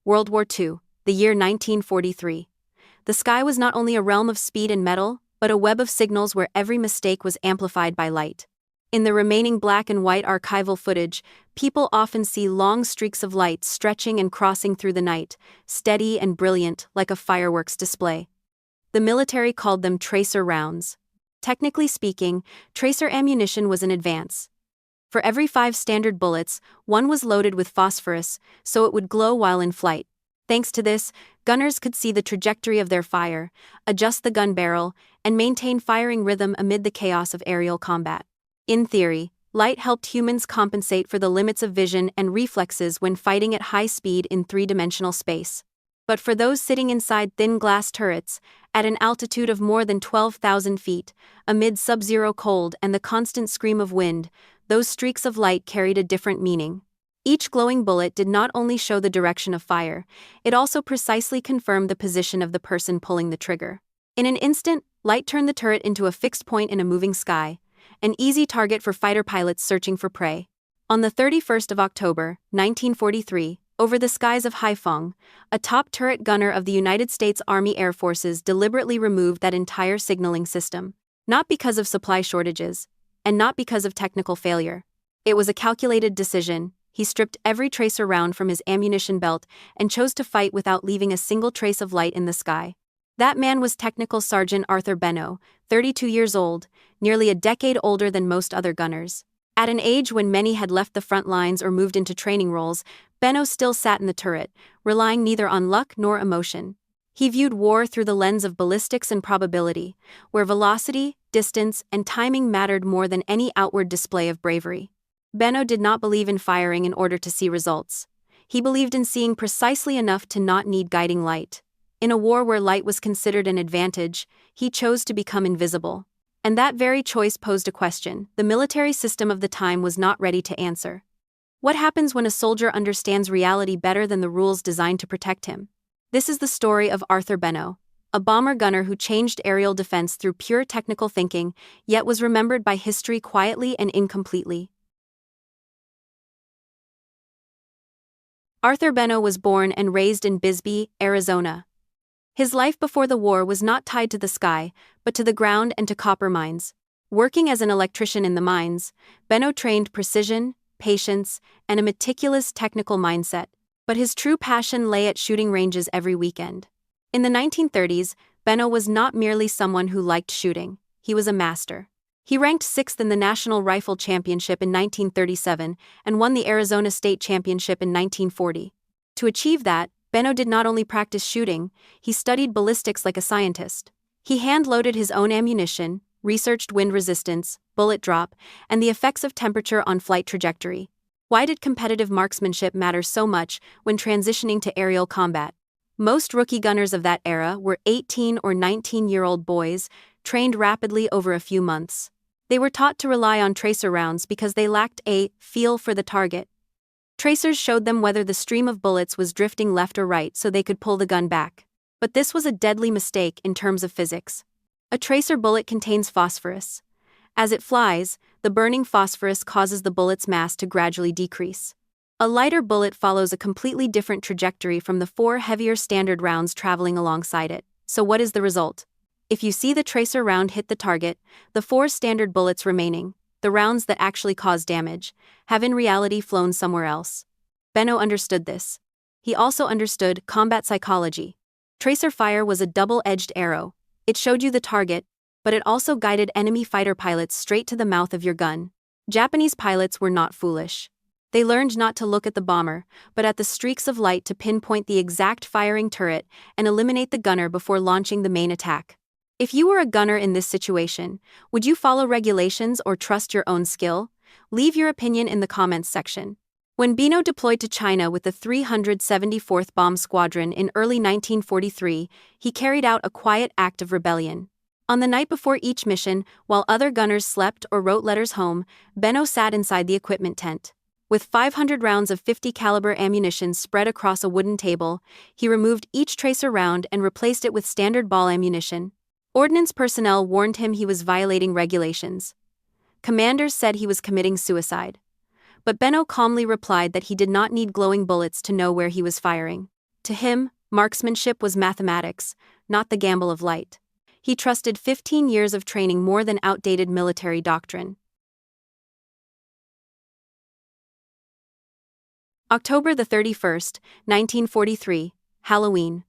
World War II, the year 1943. The sky was not only a realm of speed and metal, but a web of signals where every mistake was amplified by light. In the remaining black and white archival footage, people often see long streaks of light stretching and crossing through the night, steady and brilliant like a fireworks display. The military called them tracer rounds. Technically speaking, tracer ammunition was an advance. For every 5 standard bullets, one was loaded with phosphorus, so it would glow while in flight. Thanks to this, gunners could see the trajectory of their fire, adjust the gun barrel, and maintain firing rhythm amid the chaos of aerial combat. In theory, light helped humans compensate for the limits of vision and reflexes when fighting at high speed in 3-dimensional space. But for those sitting inside thin glass turrets, at an altitude of more than 12,000 feet, amid sub-zero cold and the constant scream of wind, those streaks of light carried a different meaning. Each glowing bullet did not only show the direction of fire, it also precisely confirmed the position of the person pulling the trigger. In an instant, light turned the turret into a fixed point in a moving sky, an easy target for fighter pilots searching for prey. On the 31st of October, 1943, over the skies of Haiphong, a top turret gunner of the United States Army Air Forces deliberately removed that entire signaling system. Not because of supply shortages, and not because of technical failure. It was a calculated decision. He stripped every tracer round from his ammunition belt and chose to fight without leaving a single trace of light in the sky. That man was Technical Sergeant Arthur Beno, 32 years old, nearly a decade older than most other gunners. At an age when many had left the front lines or moved into training roles, Beno still sat in the turret, relying neither on luck nor emotion. He viewed war through the lens of ballistics and probability, where velocity, distance, and timing mattered more than any outward display of bravery. Beno did not believe in firing in order to see results. He believed in seeing precisely enough to not need guiding light. In a war where light was considered an advantage, he chose to become invisible. And that very choice posed a question the military system of the time was not ready to answer. What happens when a soldier understands reality better than the rules designed to protect him? This is the story of Arthur Beno, a bomber gunner who changed aerial defense through pure technical thinking, yet was remembered by history quietly and incompletely. Arthur Beno was born and raised in Bisbee, Arizona. His life before the war was not tied to the sky, but to the ground and to copper mines. Working as an electrician in the mines, Beno trained precision, patience, and a meticulous technical mindset. But his true passion lay at shooting ranges every weekend. In the 1930s, Beno was not merely someone who liked shooting, he was a master. He ranked 6th in the National Rifle Championship in 1937 and won the Arizona State Championship in 1940. To achieve that, Beno did not only practice shooting, he studied ballistics like a scientist. He hand-loaded his own ammunition, researched wind resistance, bullet drop, and the effects of temperature on flight trajectory. Why did competitive marksmanship matter so much when transitioning to aerial combat? Most rookie gunners of that era were 18 or 19-year-old boys, trained rapidly over a few months. They were taught to rely on tracer rounds because they lacked a feel for the target. Tracers showed them whether the stream of bullets was drifting left or right so they could pull the gun back. But this was a deadly mistake in terms of physics. A tracer bullet contains phosphorus. As it flies, the burning phosphorus causes the bullet's mass to gradually decrease. A lighter bullet follows a completely different trajectory from the 4 heavier standard rounds traveling alongside it. So what is the result? If you see the tracer round hit the target, the 4 standard bullets remaining, the rounds that actually cause damage, have in reality flown somewhere else. Beno understood this. He also understood combat psychology. Tracer fire was a double-edged arrow. It showed you the target, but it also guided enemy fighter pilots straight to the mouth of your gun. Japanese pilots were not foolish. They learned not to look at the bomber, but at the streaks of light to pinpoint the exact firing turret and eliminate the gunner before launching the main attack. If you were a gunner in this situation, would you follow regulations or trust your own skill? Leave your opinion in the comments section. When Beno deployed to China with the 374th Bomb Squadron in early 1943, he carried out a quiet act of rebellion. On the night before each mission, while other gunners slept or wrote letters home, Beno sat inside the equipment tent. With 500 rounds of .50 caliber ammunition spread across a wooden table, he removed each tracer round and replaced it with standard ball ammunition. Ordnance personnel warned him he was violating regulations. Commanders said he was committing suicide. But Beno calmly replied that he did not need glowing bullets to know where he was firing. To him, marksmanship was mathematics, not the gamble of light. He trusted 15 years of training more than outdated military doctrine. October the 31st, 1943, Halloween.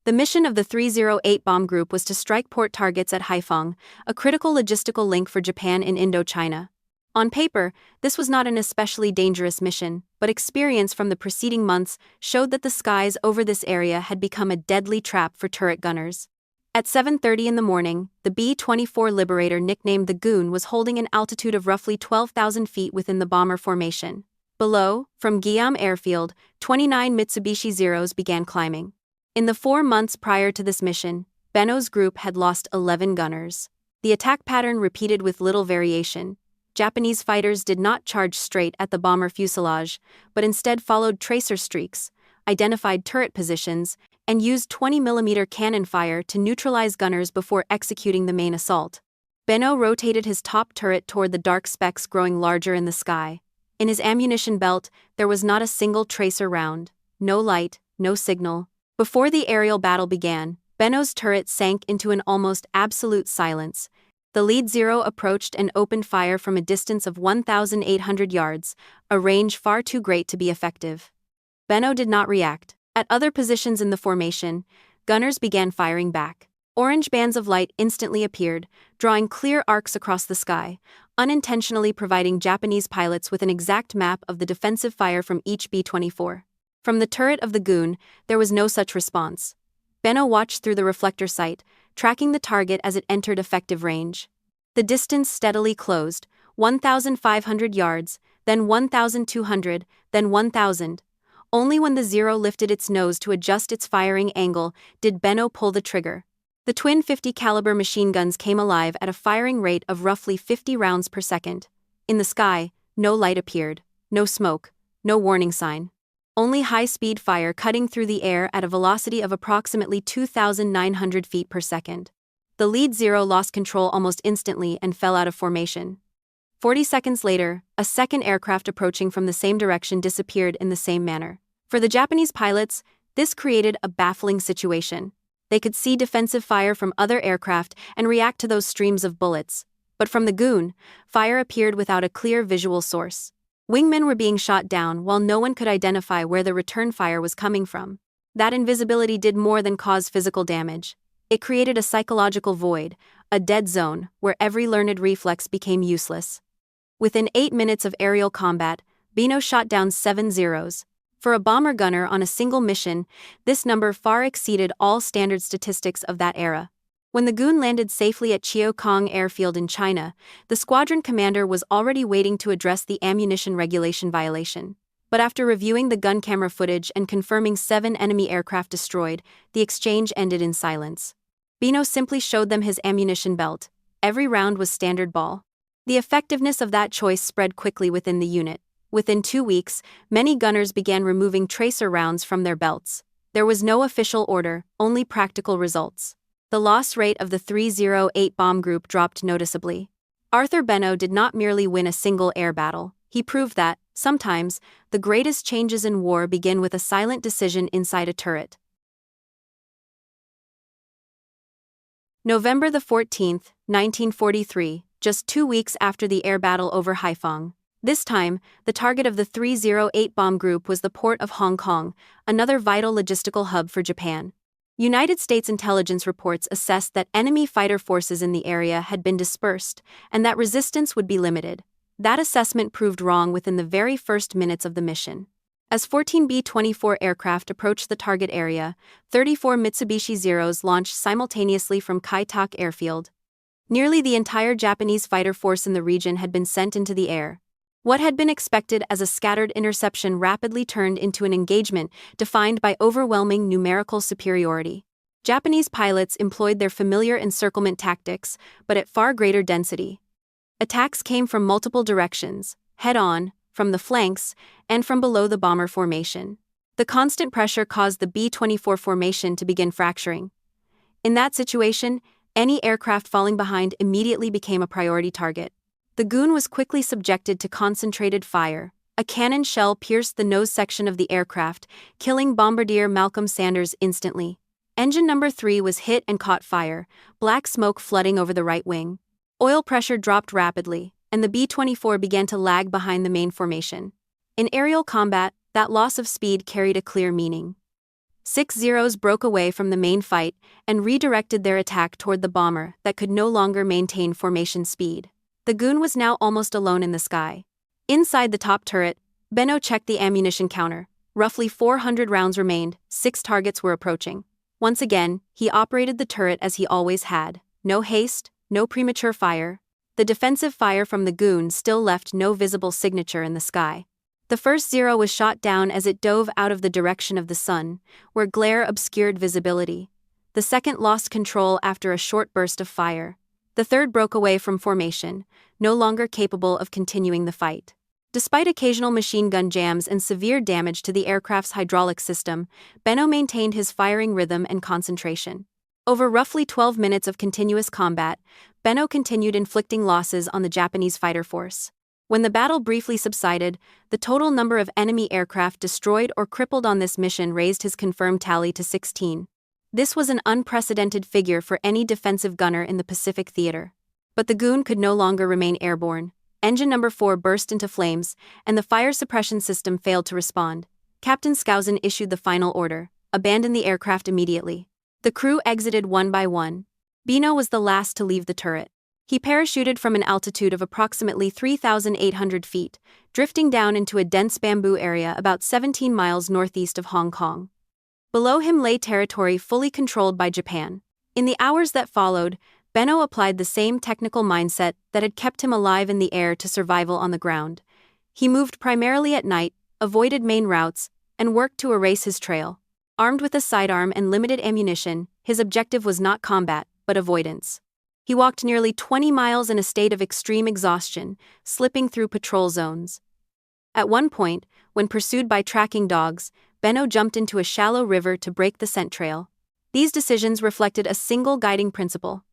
The mission of the 308 bomb group was to strike port targets at Haiphong, a critical logistical link for Japan in Indochina. On paper, this was not an especially dangerous mission, but experience from the preceding months showed that the skies over this area had become a deadly trap for turret gunners. At 7:30 in the morning, the B-24 Liberator, nicknamed the Goon, was holding an altitude of roughly 12,000 feet within the bomber formation. Below, from Guillaume Airfield, 29 Mitsubishi Zeros began climbing. In the 4 months prior to this mission, Beno's group had lost 11 gunners. The attack pattern repeated with little variation. Japanese fighters did not charge straight at the bomber fuselage, but instead followed tracer streaks, identified turret positions, and used 20mm cannon fire to neutralize gunners before executing the main assault. Beno rotated his top turret toward the dark specks growing larger in the sky. In his ammunition belt, there was not a single tracer round, no light, no signal. Before the aerial battle began, Beno's turret sank into an almost absolute silence. The lead Zero approached and opened fire from a distance of 1,800 yards, a range far too great to be effective. Beno did not react. At other positions in the formation, gunners began firing back. Orange bands of light instantly appeared, drawing clear arcs across the sky, unintentionally providing Japanese pilots with an exact map of the defensive fire from each B-24. From the turret of the Goon, there was no such response. Beno watched through the reflector sight, tracking the target as it entered effective range. The distance steadily closed, 1,500 yards, then 1,200, then 1,000. Only when the Zero lifted its nose to adjust its firing angle did Beno pull the trigger. The twin 50-caliber machine guns came alive at a firing rate of roughly 50 rounds per second. In the sky, no light appeared, no smoke, no warning sign. Only high-speed fire cutting through the air at a velocity of approximately 2,900 feet per second. The lead Zero lost control almost instantly and fell out of formation. 40 seconds later, a second aircraft approaching from the same direction disappeared in the same manner. For the Japanese pilots, this created a baffling situation. They could see defensive fire from other aircraft and react to those streams of bullets. But from the Goon, fire appeared without a clear visual source. Wingmen were being shot down while no one could identify where the return fire was coming from. That invisibility did more than cause physical damage. It created a psychological void, a dead zone, where every learned reflex became useless. Within 8 minutes of aerial combat, Beno shot down 7 Zeros. For a bomber gunner on a single mission, this number far exceeded all standard statistics of that era. When the Goon landed safely at Cheongsong Airfield in China, the squadron commander was already waiting to address the ammunition regulation violation. But after reviewing the gun camera footage and confirming 7 enemy aircraft destroyed, the exchange ended in silence. Beno simply showed them his ammunition belt. Every round was standard ball. The effectiveness of that choice spread quickly within the unit. Within 2 weeks, many gunners began removing tracer rounds from their belts. There was no official order, only practical results. The loss rate of the 308 bomb group dropped noticeably. Arthur Beno did not merely win a single air battle. He proved that, sometimes, the greatest changes in war begin with a silent decision inside a turret. November the 14th, 1943, just 2 weeks after the air battle over Haiphong. This time, the target of the 308 bomb group was the port of Hong Kong, another vital logistical hub for Japan. United States intelligence reports assessed that enemy fighter forces in the area had been dispersed, and that resistance would be limited. That assessment proved wrong within the very first minutes of the mission. As 14 B-24 aircraft approached the target area, 34 Mitsubishi Zeros launched simultaneously from Kai Tak Airfield. Nearly the entire Japanese fighter force in the region had been sent into the air. What had been expected as a scattered interception rapidly turned into an engagement defined by overwhelming numerical superiority. Japanese pilots employed their familiar encirclement tactics, but at far greater density. Attacks came from multiple directions, head-on, from the flanks, and from below the bomber formation. The constant pressure caused the B-24 formation to begin fracturing. In that situation, any aircraft falling behind immediately became a priority target. The Goon was quickly subjected to concentrated fire, A cannon shell pierced the nose section of the aircraft, killing bombardier Malcolm Sanders instantly. Engine number 3 was hit and caught fire, black smoke flooding over the right wing. Oil pressure dropped rapidly, and the B-24 began to lag behind the main formation. In aerial combat, that loss of speed carried a clear meaning. 6 Zeros broke away from the main fight and redirected their attack toward the bomber that could no longer maintain formation speed. The Goon was now almost alone in the sky. Inside the top turret, Beno checked the ammunition counter. Roughly 400 rounds remained, 6 targets were approaching. Once again, he operated the turret as he always had. No haste, no premature fire. The defensive fire from the Goon still left no visible signature in the sky. The first Zero was shot down as it dove out of the direction of the sun, where glare obscured visibility. The second lost control after a short burst of fire. The third broke away from formation, no longer capable of continuing the fight. Despite occasional machine gun jams and severe damage to the aircraft's hydraulic system, Beno maintained his firing rhythm and concentration. Over roughly 12 minutes of continuous combat, Beno continued inflicting losses on the Japanese fighter force. When the battle briefly subsided, the total number of enemy aircraft destroyed or crippled on this mission raised his confirmed tally to 16. This was an unprecedented figure for any defensive gunner in the Pacific theater. But the Goon could no longer remain airborne. Engine number 4 burst into flames, and the fire suppression system failed to respond. Captain Skousen issued the final order: abandon the aircraft immediately. The crew exited one by one. Beno was the last to leave the turret. He parachuted from an altitude of approximately 3,800 feet, drifting down into a dense bamboo area about 17 miles northeast of Hong Kong. Below him lay territory fully controlled by Japan. In the hours that followed, Beno applied the same technical mindset that had kept him alive in the air to survival on the ground. He moved primarily at night, avoided main routes, and worked to erase his trail. Armed with a sidearm and limited ammunition, his objective was not combat, but avoidance. He walked nearly 20 miles in a state of extreme exhaustion, slipping through patrol zones. At one point, when pursued by tracking dogs, Beno jumped into a shallow river to break the scent trail. These decisions reflected a single guiding principle: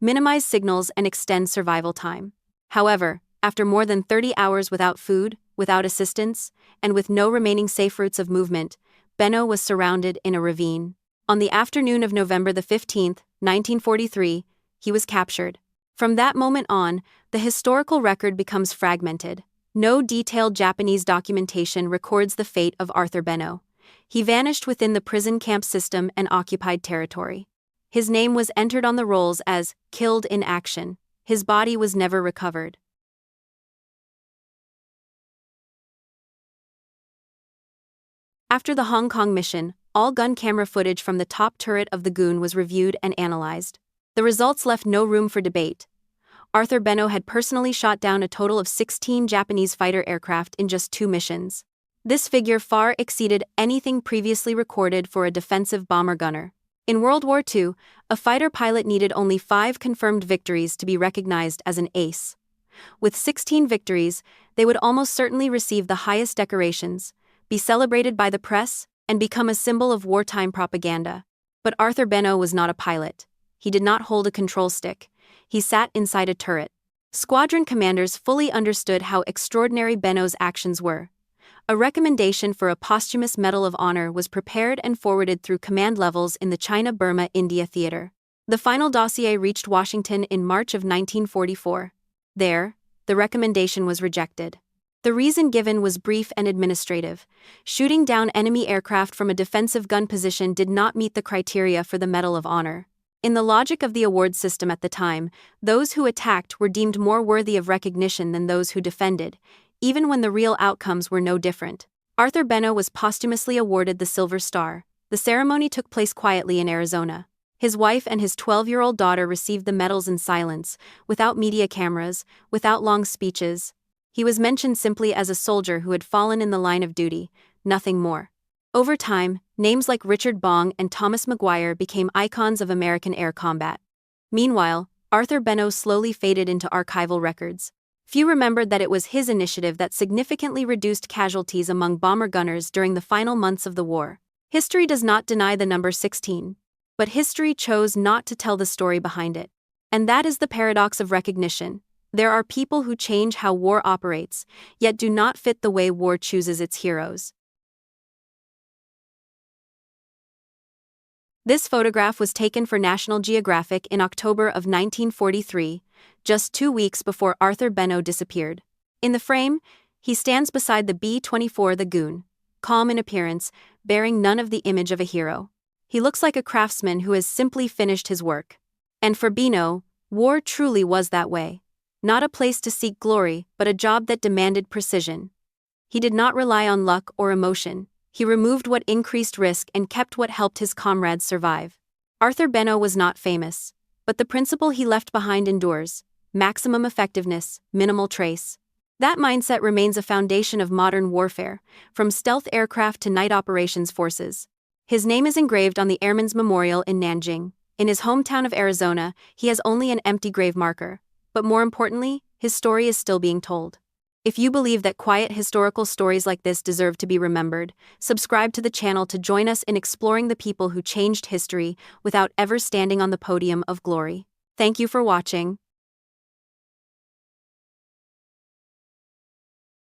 minimize signals and extend survival time. However, after more than 30 hours without food, without assistance, and with no remaining safe routes of movement, Beno was surrounded in a ravine. On the afternoon of November 15, 1943, he was captured. From that moment on, the historical record becomes fragmented. No detailed Japanese documentation records the fate of Arthur Beno. He vanished within the prison camp system and occupied territory. His name was entered on the rolls as killed in action. His body was never recovered. After the Hong Kong mission, all gun camera footage from the top turret of the Goon was reviewed and analyzed. The results left no room for debate. Arthur Beno had personally shot down a total of 16 Japanese fighter aircraft in just 2 missions. This figure far exceeded anything previously recorded for a defensive bomber gunner. In World War II, a fighter pilot needed only 5 confirmed victories to be recognized as an ace. With 16 victories, they would almost certainly receive the highest decorations, be celebrated by the press, and become a symbol of wartime propaganda. But Arthur Beno was not a pilot. He did not hold a control stick. He sat inside a turret. Squadron commanders fully understood how extraordinary Beno's actions were. A recommendation for a posthumous Medal of Honor was prepared and forwarded through command levels in the China-Burma-India theater. The final dossier reached Washington in March of 1944. There, the recommendation was rejected. The reason given was brief and administrative. Shooting down enemy aircraft from a defensive gun position did not meet the criteria for the Medal of Honor. In the logic of the award system at the time, those who attacked were deemed more worthy of recognition than those who defended, even when the real outcomes were no different. Arthur Beno was posthumously awarded the Silver Star. The ceremony took place quietly in Arizona. His wife and his 12-year-old daughter received the medals in silence, without media cameras, without long speeches. He was mentioned simply as a soldier who had fallen in the line of duty, nothing more. Over time, names like Richard Bong and Thomas Maguire became icons of American air combat. Meanwhile, Arthur Beno slowly faded into archival records. Few remembered that it was his initiative that significantly reduced casualties among bomber gunners during the final months of the war. History does not deny the number 16. But history chose not to tell the story behind it. And that is the paradox of recognition. There are people who change how war operates, yet do not fit the way war chooses its heroes. This photograph was taken for National Geographic in October of 1943, just 2 weeks before Arthur Beno disappeared. In the frame, he stands beside the B-24 The Goon, calm in appearance, bearing none of the image of a hero. He looks like a craftsman who has simply finished his work. And for Beno, war truly was that way. Not a place to seek glory, but a job that demanded precision. He did not rely on luck or emotion. He removed what increased risk and kept what helped his comrades survive. Arthur Beno was not famous, but the principle he left behind endures: maximum effectiveness, minimal trace. That mindset remains a foundation of modern warfare, from stealth aircraft to night operations forces. His name is engraved on the Airman's Memorial in Nanjing. In his hometown of Arizona, he has only an empty grave marker. But more importantly, his story is still being told. If you believe that quiet historical stories like this deserve to be remembered, subscribe to the channel to join us in exploring the people who changed history without ever standing on the podium of glory. Thank you for watching.